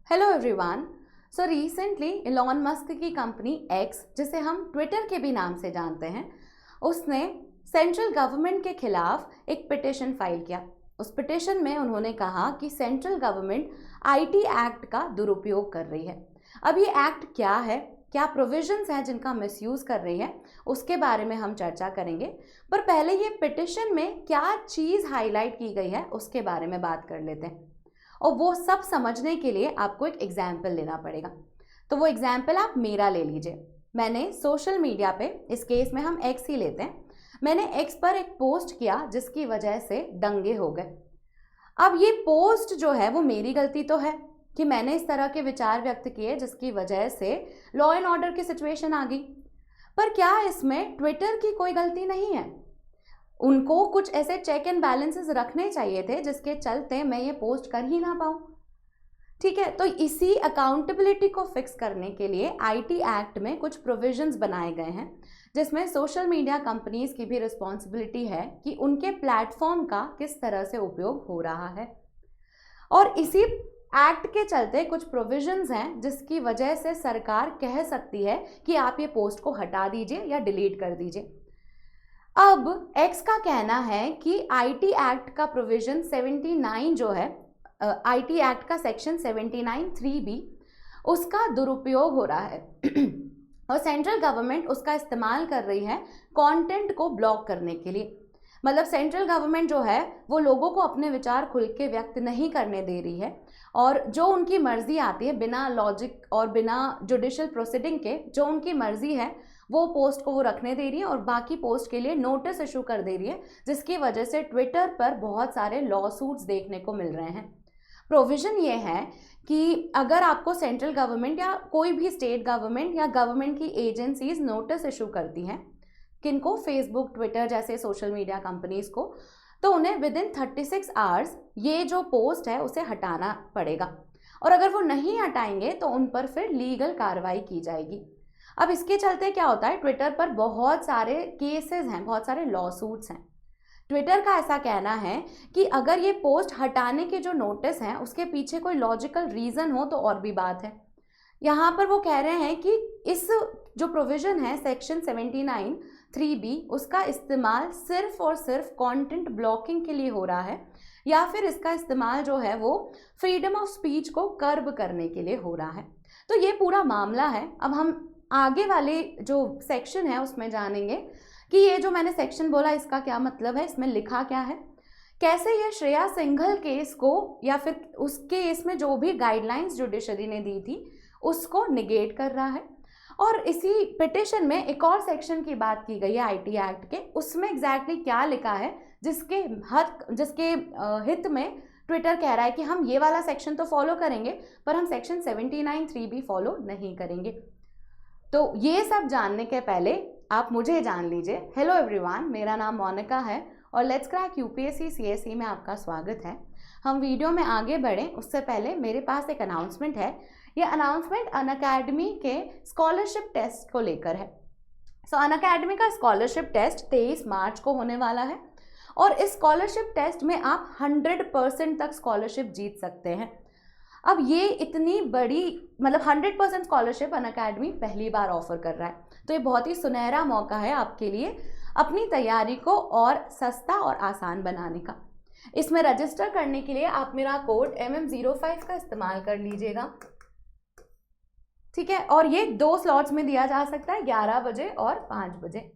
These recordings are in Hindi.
Hello everyone. So recently Elon Musk की कंपनी एक्स, जिसे हम ट्विटर के भी नाम से जानते हैं, उसने सेंट्रल गवर्नमेंट के खिलाफ एक पिटिशन फाइल किया। उस पिटिशन में उन्होंने कहा कि सेंट्रल गवर्नमेंट आईटी एक्ट का दुरुपयोग कर रही है। अब ये एक्ट क्या है, क्या प्रोविजंस हैं जिनका मिसयूज कर रही है, उसके बारे में हम चर्चा करेंगे। पर पहले ये पिटिशन में क्या चीज़ हाईलाइट की गई है उसके बारे में बात कर लेते हैं। और वो सब समझने के लिए आपको एक एग्जाम्पल लेना पड़ेगा। तो वो एग्जाम्पल आप मेरा ले लीजिए। मैंने सोशल मीडिया पे, इस केस में हम एक्स ही लेते हैं, मैंने एक्स पर एक पोस्ट किया जिसकी वजह से दंगे हो गए। अब ये पोस्ट जो है वो मेरी गलती तो है कि मैंने इस तरह के विचार व्यक्त किए जिसकी वजह से लॉ एंड ऑर्डर की सिचुएशन आ गई। पर क्या इसमें ट्विटर की कोई गलती नहीं है? उनको कुछ ऐसे चेक एंड बैलेंसेस रखने चाहिए थे जिसके चलते मैं ये पोस्ट कर ही ना पाऊँ। ठीक है, तो इसी अकाउंटेबिलिटी को फिक्स करने के लिए आईटी एक्ट में कुछ प्रोविजंस बनाए गए हैं जिसमें सोशल मीडिया कंपनीज की भी रिस्पॉन्सिबिलिटी है कि उनके प्लेटफॉर्म का किस तरह से उपयोग हो रहा है। और इसी एक्ट के चलते कुछ प्रोविजंस हैं जिसकी वजह से सरकार कह सकती है कि आप ये पोस्ट को हटा दीजिए या डिलीट कर दीजिए। अब एक्स का कहना है कि आईटी एक्ट का प्रोविजन 79 जो है, आईटी एक्ट का सेक्शन 79(3)(b), उसका दुरुपयोग हो रहा है और सेंट्रल गवर्नमेंट उसका इस्तेमाल कर रही है कंटेंट को ब्लॉक करने के लिए। मतलब सेंट्रल गवर्नमेंट जो है वो लोगों को अपने विचार खुल के व्यक्त नहीं करने दे रही है और जो उनकी मर्जी आती है, बिना लॉजिक और बिना जुडिशियल प्रोसीडिंग के जो उनकी मर्जी है वो पोस्ट को वो रखने दे रही है और बाकी पोस्ट के लिए नोटिस इशू कर दे रही है, जिसकी वजह से ट्विटर पर बहुत सारे लॉ सूट्स देखने को मिल रहे हैं। प्रोविजन ये है कि अगर आपको सेंट्रल गवर्नमेंट या कोई भी स्टेट गवर्नमेंट या गवर्नमेंट की एजेंसीज नोटिस इशू करती हैं, किनको, फेसबुक, ट्विटर जैसे सोशल मीडिया कंपनीज को, तो उन्हें विद इन 36 आवर्स ये जो पोस्ट है उसे हटाना पड़ेगा और अगर वो नहीं हटाएंगे तो उन पर फिर लीगल कार्रवाई की जाएगी। अब इसके चलते क्या होता है, ट्विटर पर बहुत सारे केसेस हैं, बहुत सारे लॉ सूट्स हैं। ट्विटर का ऐसा कहना है कि अगर ये पोस्ट हटाने के जो नोटिस हैं उसके पीछे कोई लॉजिकल रीज़न हो तो और भी बात है। यहाँ पर वो कह रहे हैं कि इस जो प्रोविज़न है सेक्शन 79(3)(b), उसका इस्तेमाल सिर्फ और सिर्फ कंटेंट ब्लॉकिंग के लिए हो रहा है या फिर इसका इस्तेमाल जो है वो फ्रीडम ऑफ स्पीच को कर्ब करने के लिए हो रहा है। तो ये पूरा मामला है। अब हम आगे वाले जो सेक्शन है उसमें जानेंगे कि ये जो मैंने सेक्शन बोला इसका क्या मतलब है, इसमें लिखा क्या है, कैसे ये श्रेया सिंघल केस को या फिर उस केस में जो भी गाइडलाइंस जुडिशरी ने दी थी उसको निगेट कर रहा है। और इसी पिटिशन में एक और सेक्शन की बात की गई है आईटी एक्ट के, उसमें एग्जैक्टली क्या लिखा है जिसके हित में ट्विटर कह रहा है कि हम ये वाला सेक्शन तो फॉलो करेंगे पर हम सेक्शन 79(3)(b) फॉलो नहीं करेंगे। तो ये सब जानने के पहले आप मुझे जान लीजिए। हेलो एवरीवन, मेरा नाम मोनिका है और लेट्स क्रैक यूपीएससी सीएसई में आपका स्वागत है। हम वीडियो में आगे बढ़ें उससे पहले मेरे पास एक अनाउंसमेंट है। ये अनाउंसमेंट अनअकैडमी के स्कॉलरशिप टेस्ट को लेकर है। सो अनअकैडमी का स्कॉलरशिप टेस्ट 23 मार्च को होने वाला है और इस स्कॉलरशिप टेस्ट में आप 100% तक स्कॉलरशिप जीत सकते हैं। अब ये इतनी बड़ी, मतलब 100% स्कॉलरशिप अनअकैडमी पहली बार ऑफर कर रहा है, तो ये बहुत ही सुनहरा मौका है आपके लिए अपनी तैयारी को और सस्ता और आसान बनाने का। इसमें रजिस्टर करने के लिए आप मेरा कोड MM05 का इस्तेमाल कर लीजिएगा, ठीक है। और ये 2 स्लॉट्स में दिया जा सकता है, 11 बजे और 5 बजे।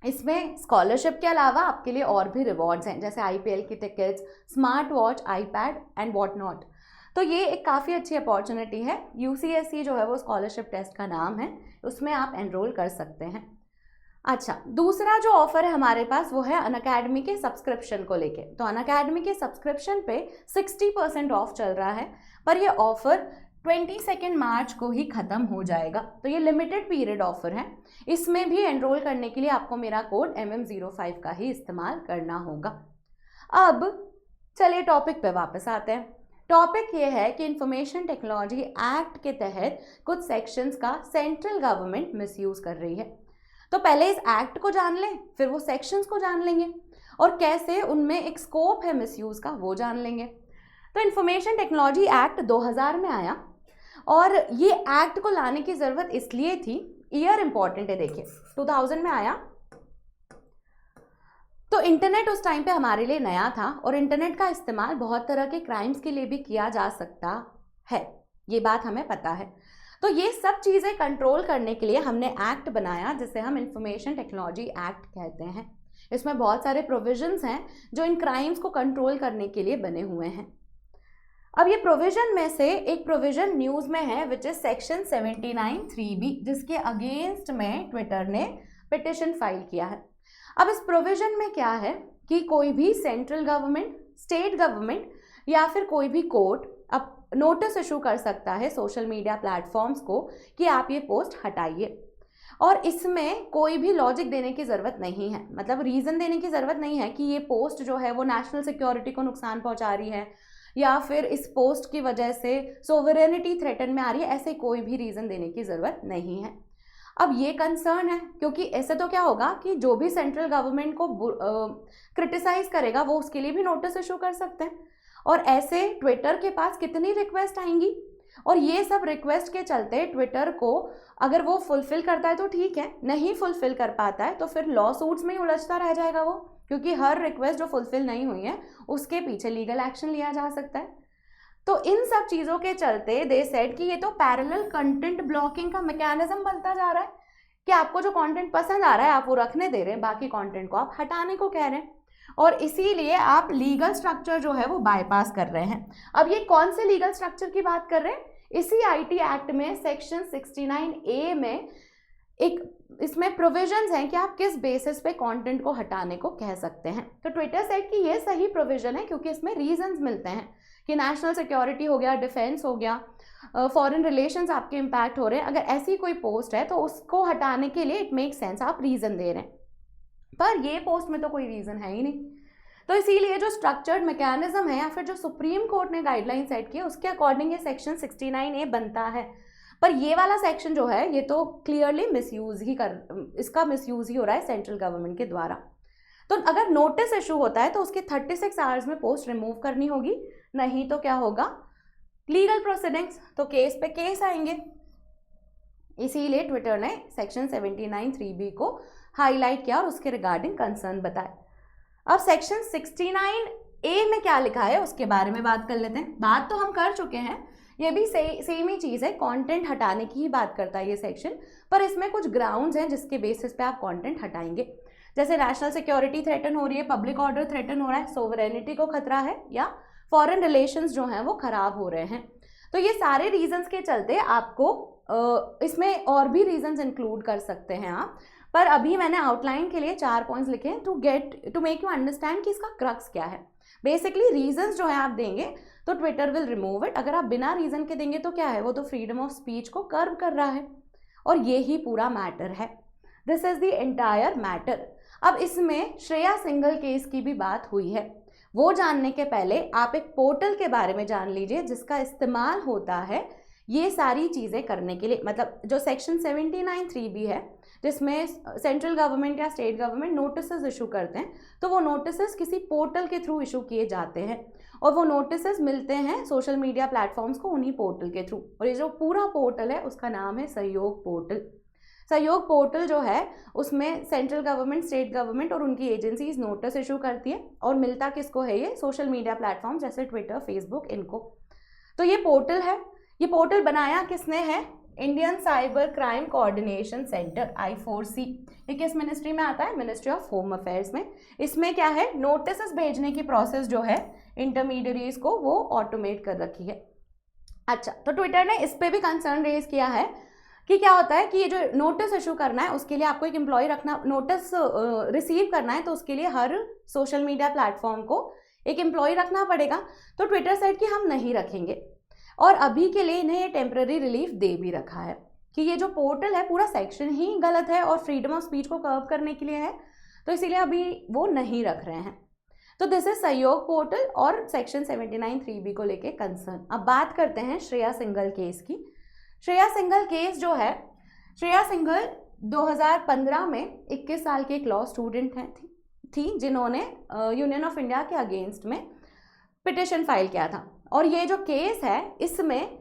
इसमें स्कॉलरशिप के अलावा आपके लिए और भी रिवॉर्ड्स हैं जैसे IPL की tickets, smart watch, iPad and what not. तो ये एक काफ़ी अच्छी अपॉर्चुनिटी है। UCSE जो है वो स्कॉलरशिप टेस्ट का नाम है, उसमें आप एनरोल कर सकते हैं। अच्छा, दूसरा जो ऑफर है हमारे पास वो है अनअकैडमी के सब्सक्रिप्शन को लेके। तो अनअकैडमी के सब्सक्रिप्शन पे 60% ऑफ चल रहा है, पर ये ऑफर 22 मार्च को ही ख़त्म हो जाएगा। तो ये लिमिटेड पीरियड ऑफर है। इसमें भी एनरोल करने के लिए आपको मेरा कोड MM05 का ही इस्तेमाल करना होगा। अब चलिए टॉपिक पे वापस आते हैं। टॉपिक ये है कि इंफॉर्मेशन टेक्नोलॉजी एक्ट के तहत कुछ सेक्शंस का सेंट्रल गवर्नमेंट मिसयूज कर रही है। तो पहले इस एक्ट को जान लें, फिर वो सेक्शंस को जान लेंगे और कैसे उनमें एक स्कोप है मिसयूज का वो जान लेंगे। तो इंफॉर्मेशन टेक्नोलॉजी एक्ट 2000 में आया और ये एक्ट को लाने की ज़रूरत इसलिए थी, ईयर इंपॉर्टेंट है देखिए, 2000 में आया। तो इंटरनेट उस टाइम पे हमारे लिए नया था और इंटरनेट का इस्तेमाल बहुत तरह के क्राइम्स के लिए भी किया जा सकता है, ये बात हमें पता है। तो ये सब चीज़ें कंट्रोल करने के लिए हमने एक्ट बनाया जिसे हम इंफॉर्मेशन टेक्नोलॉजी एक्ट कहते हैं। इसमें बहुत सारे प्रोविजंस हैं जो इन क्राइम्स को कंट्रोल करने के लिए बने हुए हैं। अब ये प्रोविजन में से एक प्रोविजन न्यूज़ में है विच इज सेक्शन 79(3)(b), जिसके अगेंस्ट में ट्विटर ने पिटिशन फाइल किया है। अब इस प्रोविजन में क्या है कि कोई भी सेंट्रल गवर्नमेंट, स्टेट गवर्नमेंट या फिर कोई भी कोर्ट अब नोटिस इशू कर सकता है सोशल मीडिया प्लेटफॉर्म्स को कि आप ये पोस्ट हटाइए, और इसमें कोई भी लॉजिक देने की ज़रूरत नहीं है, मतलब रीज़न देने की ज़रूरत नहीं है कि ये पोस्ट जो है वो नेशनल सिक्योरिटी को नुकसान पहुंचा रही है या फिर इस पोस्ट की वजह से सोवरेनिटी थ्रेटन में आ रही है, ऐसे कोई भी रीज़न देने की ज़रूरत नहीं है। अब ये कंसर्न है क्योंकि ऐसे तो क्या होगा कि जो भी सेंट्रल गवर्नमेंट को क्रिटिसाइज करेगा वो उसके लिए भी नोटिस इशू कर सकते हैं, और ऐसे ट्विटर के पास कितनी रिक्वेस्ट आएंगी, और ये सब रिक्वेस्ट के चलते ट्विटर को अगर वो फुलफिल करता है तो ठीक है, नहीं फुलफिल कर पाता है तो फिर लॉ सूट्स में ही उलझता रह जाएगा वो, क्योंकि हर रिक्वेस्ट जो फुलफिल नहीं हुई है उसके पीछे लीगल एक्शन लिया जा सकता है। तो इन सब चीज़ों के चलते दे सेड कि ये तो पैरेलल कंटेंट ब्लॉकिंग का मैकेनिज्म बनता जा रहा है कि आपको जो कंटेंट पसंद आ रहा है आप वो रखने दे रहे हैं, बाकी कंटेंट को आप हटाने को कह रहे हैं, और इसीलिए आप लीगल स्ट्रक्चर जो है वो बाईपास कर रहे हैं। अब ये कौन से लीगल स्ट्रक्चर की बात कर रहे हैं? इसी आईटी एक्ट में सेक्शन 69A में एक इसमें प्रोविजंस हैं कि आप किस बेसिस पे कंटेंट को हटाने को कह सकते हैं। तो ट्विटर सेड कि ये सही प्रोविजन है क्योंकि इसमें रीजंस मिलते हैं कि नेशनल सिक्योरिटी हो गया, डिफेंस हो गया, फॉरेन रिलेशंस आपके इम्पैक्ट हो रहे हैं, अगर ऐसी कोई पोस्ट है तो उसको हटाने के लिए इट मेक सेंस, आप रीज़न दे रहे हैं। पर ये पोस्ट में तो कोई रीज़न है ही नहीं, तो इसीलिए जो स्ट्रक्चर्ड मैकेनिज्म है या फिर जो सुप्रीम कोर्ट ने गाइडलाइन सेट की है उसके अकॉर्डिंग ये सेक्शन 69A बनता है। पर ये वाला सेक्शन जो है ये तो क्लियरली इसका मिसयूज ही हो रहा है सेंट्रल गवर्नमेंट के द्वारा। तो अगर नोटिस इशू होता है तो उसके 36 आवर्स में पोस्ट रिमूव करनी होगी, नहीं तो क्या होगा, लीगल प्रोसीडिंग्स, तो केस पे केस आएंगे। इसीलिए ट्विटर ने सेक्शन 79(3)(b) को हाईलाइट किया और उसके रिगार्डिंग कंसर्न बताए। अब सेक्शन 69A में क्या लिखा है उसके बारे में बात कर लेते हैं। बात तो हम कर चुके हैं, ये भी सेम ही चीज़ है, कंटेंट हटाने की ही बात करता है ये सेक्शन, पर इसमें कुछ ग्राउंड्स हैं जिसके बेसिस पे आप कंटेंट हटाएंगे, जैसे नेशनल सिक्योरिटी थ्रेटन हो रही है, पब्लिक ऑर्डर थ्रेटन हो रहा है, सोवरेनिटी को खतरा है, या फॉरेन रिलेशंस जो हैं वो खराब हो रहे हैं। तो ये सारे रीजंस के चलते आपको इसमें और भी रीजंस इंक्लूड कर सकते हैं आप, पर अभी मैंने आउटलाइन के लिए 4 पॉइंट्स लिखे हैं टू मेक यू अंडरस्टैंड कि इसका क्रक्स क्या है। बेसिकली रीजंस जो है आप देंगे तो ट्विटर विल रिमूव इट, अगर आप बिना रीजन के देंगे तो क्या है, वो तो फ्रीडम ऑफ स्पीच को कर्व कर रहा है, और ये ही पूरा मैटर है। This is the entire matter. अब इसमें श्रेया सिंघल केस की भी बात हुई है, वो जानने के पहले आप एक पोर्टल के बारे में जान लीजिए जिसका इस्तेमाल होता है ये सारी चीज़ें करने के लिए, मतलब जो सेक्शन 79(3)(b) है जिसमें सेंट्रल गवर्नमेंट या स्टेट गवर्नमेंट नोटिसेस इशू करते हैं, तो वो नोटिसेस किसी पोर्टल के थ्रू इशू किए जाते हैं और वो नोटिसेस मिलते हैं सोशल मीडिया प्लेटफॉर्म्स को उन्हीं पोर्टल के थ्रू, और ये जो पूरा पोर्टल है उसका नाम है सहयोग पोर्टल। सहयोग पोर्टल जो है उसमें सेंट्रल गवर्नमेंट, स्टेट गवर्नमेंट और उनकी एजेंसीज नोटिस इशू करती है, और मिलता किसको है, ये सोशल मीडिया प्लेटफॉर्म जैसे ट्विटर, फेसबुक, इनको। तो ये पोर्टल है, ये पोर्टल बनाया किसने है, Indian cyber crime coordination centre I4C। ये किस मिनिस्ट्री में आता है, मिनिस्ट्री ऑफ होम अफेयर्स में। इसमें क्या है, नोटिस भेजने की प्रोसेस जो है इंटरमीडियरीज को वो ऑटोमेट कर रखी है। अच्छा, तो ट्विटर ने इस पर भी कंसर्न रेज किया है कि क्या होता है कि ये जो नोटिस इशू करना है उसके लिए आपको एक एम्प्लॉय रखना, नोटिस रिसीव करना है तो उसके लिए हर सोशल मीडिया प्लेटफॉर्म को एक एम्प्लॉय रखना पड़ेगा। तो ट्विटर सेड कि हम नहीं रखेंगे, और अभी के लिए इन्हें ये टेम्पररी रिलीफ दे भी रखा है कि ये जो पोर्टल है पूरा सेक्शन ही गलत है और फ्रीडम ऑफ स्पीच को कर्व करने के लिए है, तो इसीलिए अभी वो नहीं रख रहे हैं। तो दिस इज सहयोग पोर्टल और सेक्शन 79(3)(b) को लेके कंसर्न। अब बात करते हैं श्रेया सिंघल केस की। श्रेया सिंघल केस जो है, श्रेया सिंघल 2015 में 21 साल की एक लॉ स्टूडेंट थी जिन्होंने यूनियन ऑफ इंडिया के अगेंस्ट में पिटिशन फाइल किया था। और ये जो केस है इसमें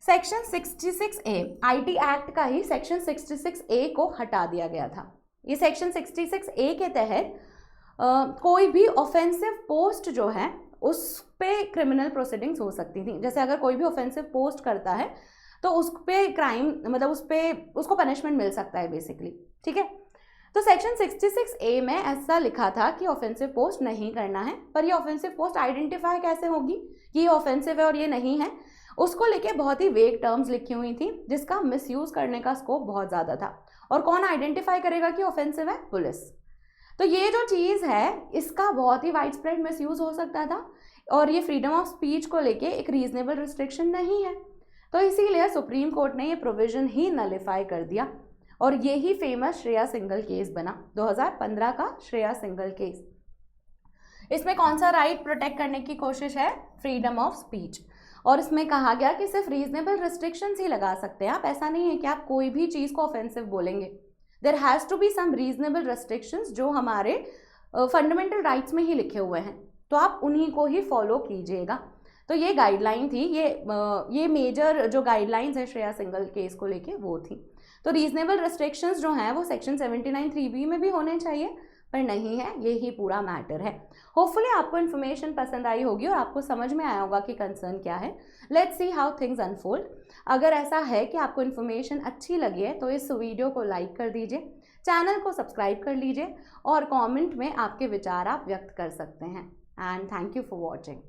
सेक्शन 66A आईटी एक्ट का ही सेक्शन 66A को हटा दिया गया था। ये सेक्शन 66A के तहत कोई भी ऑफेंसिव पोस्ट जो है उस पे क्रिमिनल प्रोसीडिंग्स हो सकती थी। जैसे अगर कोई भी ऑफेंसिव पोस्ट करता है तो उस पे क्राइम मतलब उसको पनिशमेंट मिल सकता है बेसिकली, ठीक है। तो सेक्शन 66A में ऐसा लिखा था कि ऑफेंसिव पोस्ट नहीं करना है, पर ये ऑफेंसिव पोस्ट आइडेंटिफाई कैसे होगी कि ये ऑफेंसिव है और ये नहीं है, उसको लेके बहुत ही वेग टर्म्स लिखी हुई थी जिसका मिसयूज करने का स्कोप बहुत ज़्यादा था। और कौन आइडेंटिफाई करेगा कि ऑफेंसिव है? पुलिस। तो ये जो चीज़ है इसका बहुत ही वाइड स्प्रेड मिसयूज हो सकता था और ये फ्रीडम ऑफ स्पीच को लेके एक रीजनेबल रिस्ट्रिक्शन नहीं है। तो इसीलिए सुप्रीम कोर्ट ने ये प्रोविजन ही नलिफाई कर दिया और यही फेमस श्रेया सिंघल केस बना, 2015 का श्रेया सिंघल केस। इसमें कौन सा राइट प्रोटेक्ट करने की कोशिश है? Freedom of speech. और इसमें कहा गया कि सिर्फ रीजनेबल रिस्ट्रिक्शंस ही लगा सकते हैं आप, ऐसा नहीं है कि आप कोई भी चीज़ को ऑफेंसिव बोलेंगे। There has to be some reasonable restrictions जो हमारे फंडामेंटल राइट्स में ही लिखे हुए हैं, तो आप उन्हीं को ही फॉलो कीजिएगा। तो ये गाइडलाइन थी, ये मेजर जो गाइडलाइंस है श्रेया सिंघल केस को लेके वो थी। तो रीजनेबल रिस्ट्रिक्शंस जो हैं वो सेक्शन 79(3)B में भी होने चाहिए, पर नहीं है, ये ही पूरा मैटर है। होपफुली आपको इन्फॉर्मेशन पसंद आई होगी और आपको समझ में आया होगा कि कंसर्न क्या है। Let's see how things unfold. अगर ऐसा है कि आपको इन्फॉर्मेशन अच्छी लगी है तो इस वीडियो को लाइक कर दीजिए, चैनल को सब्सक्राइब कर लीजिए और कमेंट में आपके विचार आप व्यक्त कर सकते हैं। And thank you for watching.